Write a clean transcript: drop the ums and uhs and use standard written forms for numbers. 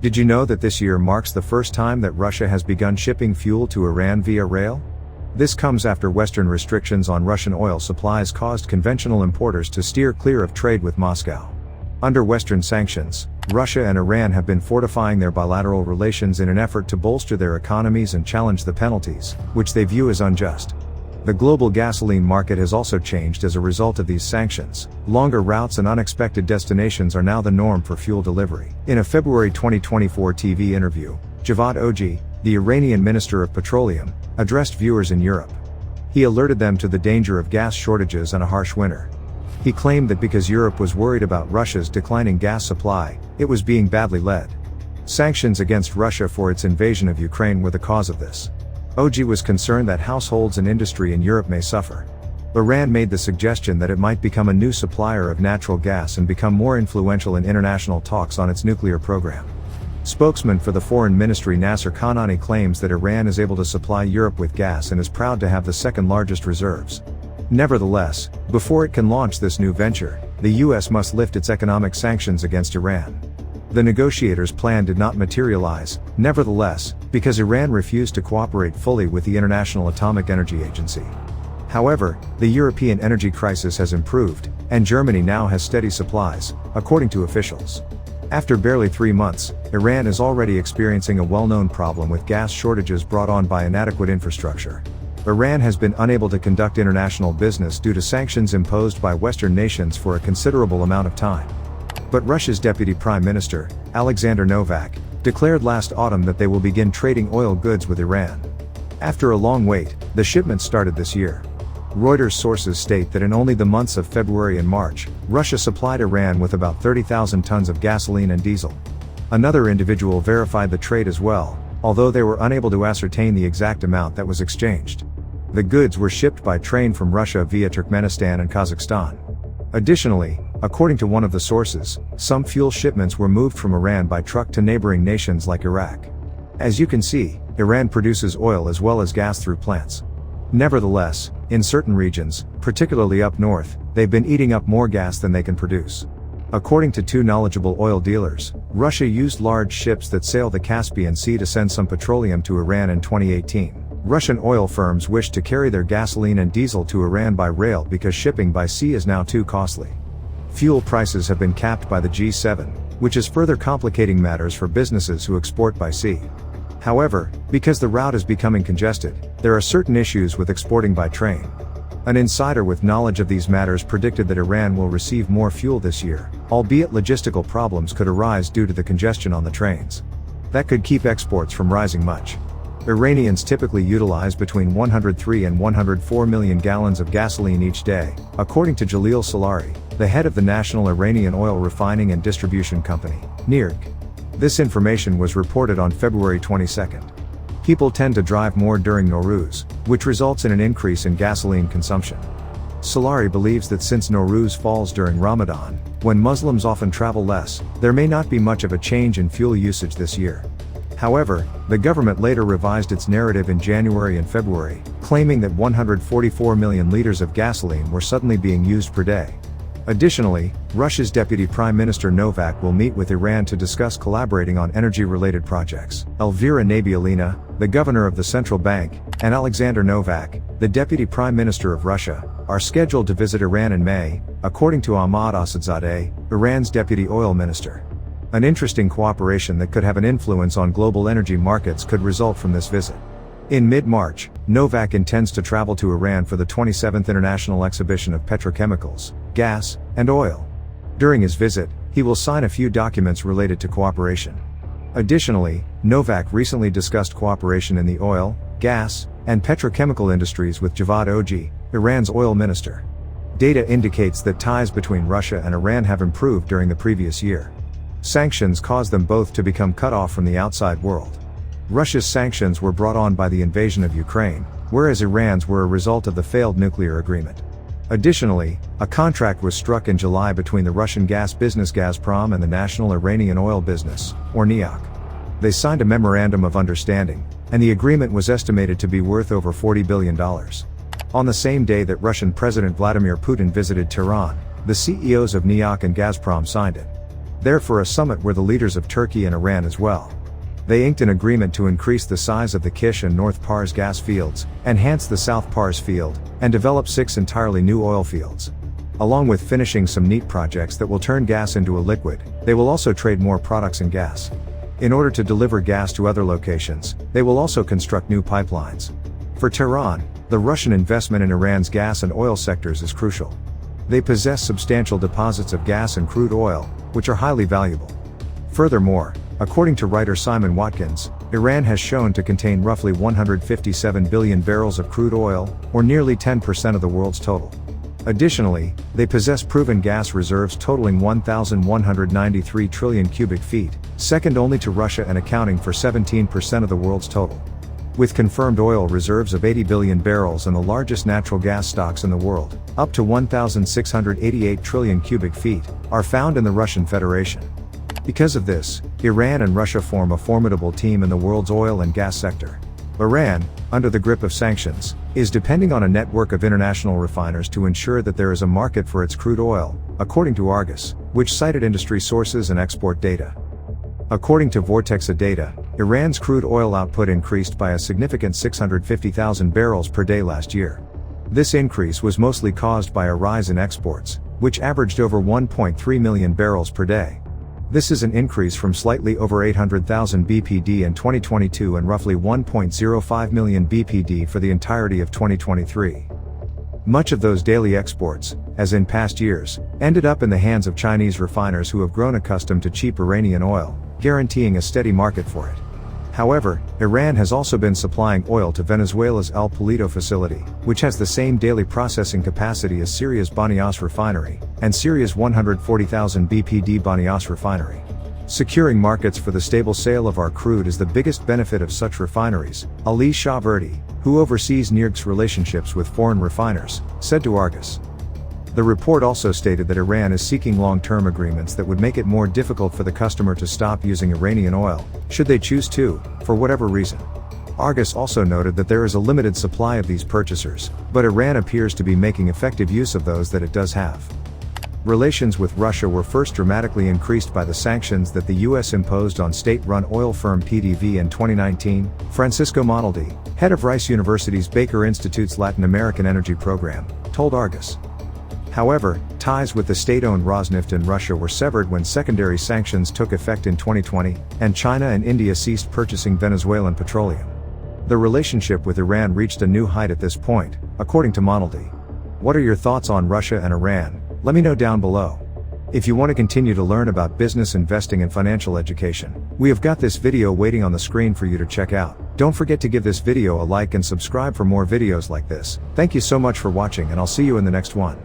Did you know that this year marks the first time that Russia has begun shipping fuel to Iran via rail? This comes after Western restrictions on Russian oil supplies caused conventional importers to steer clear of trade with Moscow. Under Western sanctions, Russia and Iran have been fortifying their bilateral relations in an effort to bolster their economies and challenge the penalties, which they view as unjust. The global gasoline market has also changed as a result of these sanctions. Longer routes and unexpected destinations are now the norm for fuel delivery. In a February 2024 TV interview, Blvd, the Iranian Minister of Petroleum, addressed viewers in Europe. He alerted them to the danger of gas shortages and a harsh winter. He claimed that because Europe was worried about Russia's declining gas supply, it was being badly led. Sanctions against Russia for its invasion of Ukraine were the cause of this. OG was concerned that households and industry in Europe may suffer. Iran made the suggestion that it might become a new supplier of natural gas and become more influential in international talks on its nuclear program. Spokesman for the Foreign Ministry Nasser Kanani claims that Iran is able to supply Europe with gas and is proud to have the second largest reserves. Nevertheless, before it can launch this new venture, the US must lift its economic sanctions against Iran. The negotiators' plan did not materialize, nevertheless, because Iran refused to cooperate fully with the International Atomic Energy Agency. However, the European energy crisis has improved, and Germany now has steady supplies, according to officials. After barely 3 months, Iran is already experiencing a well-known problem with gas shortages brought on by inadequate infrastructure. Iran has been unable to conduct international business due to sanctions imposed by Western nations for a considerable amount of time. But Russia's Deputy Prime Minister, Alexander Novak, declared last autumn that they will begin trading oil goods with Iran. After a long wait, the shipments started this year. Reuters sources state that in only the months of February and March, Russia supplied Iran with about 30,000 tons of gasoline and diesel. Another individual verified the trade as well, although they were unable to ascertain the exact amount that was exchanged. The goods were shipped by train from Russia via Turkmenistan and Kazakhstan. Additionally, according to one of the sources, some fuel shipments were moved from Iran by truck to neighboring nations like Iraq. As you can see, Iran produces oil as well as gas through plants. Nevertheless, in certain regions, particularly up north, they've been eating up more gas than they can produce. According to two knowledgeable oil dealers, Russia used large ships that sail the Caspian Sea to send some petroleum to Iran in 2018. Russian oil firms wish to carry their gasoline and diesel to Iran by rail because shipping by sea is now too costly. Fuel prices have been capped by the G7, which is further complicating matters for businesses who export by sea. However, because the route is becoming congested, there are certain issues with exporting by train. An insider with knowledge of these matters predicted that Iran will receive more fuel this year, albeit logistical problems could arise due to the congestion on the trains. That could keep exports from rising much. Iranians typically utilize between 103 and 104 million gallons of gasoline each day, according to Jalil Salari, the head of the National Iranian Oil Refining and Distribution Company, NIRG. This information was reported on February 22. People tend to drive more during Nowruz, which results in an increase in gasoline consumption. Salari believes that since Nowruz falls during Ramadan, when Muslims often travel less, there may not be much of a change in fuel usage this year. However, the government later revised its narrative in January and February, claiming that 144 million liters of gasoline were suddenly being used per day. Additionally, Russia's Deputy Prime Minister Novak will meet with Iran to discuss collaborating on energy-related projects. Elvira Nabiullina, the governor of the central bank, and Alexander Novak, the Deputy Prime Minister of Russia, are scheduled to visit Iran in May, according to Ahmad Asadzadeh, Iran's deputy oil minister. An interesting cooperation that could have an influence on global energy markets could result from this visit. In mid-March, Novak intends to travel to Iran for the 27th International Exhibition of Petrochemicals, Gas, and Oil. During his visit, he will sign a few documents related to cooperation. Additionally, Novak recently discussed cooperation in the oil, gas, and petrochemical industries with Javad Oji, Iran's oil minister. Data indicates that ties between Russia and Iran have improved during the previous year. Sanctions caused them both to become cut off from the outside world. Russia's sanctions were brought on by the invasion of Ukraine, whereas Iran's were a result of the failed nuclear agreement. Additionally, a contract was struck in July between the Russian gas business Gazprom and the National Iranian Oil Business, or NIOC. They signed a memorandum of understanding, and the agreement was estimated to be worth over $40 billion. On the same day that Russian President Vladimir Putin visited Tehran, the CEOs of NIOC and Gazprom signed it. there for a summit were the leaders of Turkey and Iran as well. They inked an agreement to increase the size of the Kish and North Pars gas fields, enhance the South Pars field, and develop 6 entirely new oil fields. Along with finishing some neat projects that will turn gas into a liquid, they will also trade more products in gas. In order to deliver gas to other locations, they will also construct new pipelines. For Tehran, the Russian investment in Iran's gas and oil sectors is crucial. They possess substantial deposits of gas and crude oil, which are highly valuable. Furthermore, according to writer Simon Watkins, Iran has shown to contain roughly 157 billion barrels of crude oil, or nearly 10% of the world's total. Additionally, they possess proven gas reserves totaling 1,193 trillion cubic feet, second only to Russia and accounting for 17% of the world's total. With confirmed oil reserves of 80 billion barrels and the largest natural gas stocks in the world, up to 1,688 trillion cubic feet, are found in the Russian Federation. Because of this, Iran and Russia form a formidable team in the world's oil and gas sector. Iran, under the grip of sanctions, is depending on a network of international refiners to ensure that there is a market for its crude oil, according to Argus, which cited industry sources and export data. According to Vortexa data, Iran's crude oil output increased by a significant 650,000 barrels per day last year. This increase was mostly caused by a rise in exports, which averaged over 1.3 million barrels per day. This is an increase from slightly over 800,000 BPD in 2022 and roughly 1.05 million BPD for the entirety of 2023. Much of those daily exports, as in past years, ended up in the hands of Chinese refiners who have grown accustomed to cheap Iranian oil, guaranteeing a steady market for it. However, Iran has also been supplying oil to Venezuela's El Palito facility, which has the same daily processing capacity as Syria's Banias refinery, and Syria's 140,000 BPD Banias refinery. Securing markets for the stable sale of our crude is the biggest benefit of such refineries, Ali Shahverdi, who oversees NIRG's relationships with foreign refiners, said to Argus. The report also stated that Iran is seeking long-term agreements that would make it more difficult for the customer to stop using Iranian oil, should they choose to, for whatever reason. Argus also noted that there is a limited supply of these purchasers, but Iran appears to be making effective use of those that it does have. Relations with Russia were first dramatically increased by the sanctions that the U.S. imposed on state-run oil firm PDV in 2019, Francisco Monaldi, head of Rice University's Baker Institute's Latin American Energy Program, told Argus. However, ties with the state-owned Rosneft in Russia were severed when secondary sanctions took effect in 2020, and China and India ceased purchasing Venezuelan petroleum. The relationship with Iran reached a new height at this point, according to Monaldi. What are your thoughts on Russia and Iran? Let me know down below. If you want to continue to learn about business investing and financial education, we have got this video waiting on the screen for you to check out. Don't forget to give this video a like and subscribe for more videos like this. Thank you so much for watching, and I'll see you in the next one.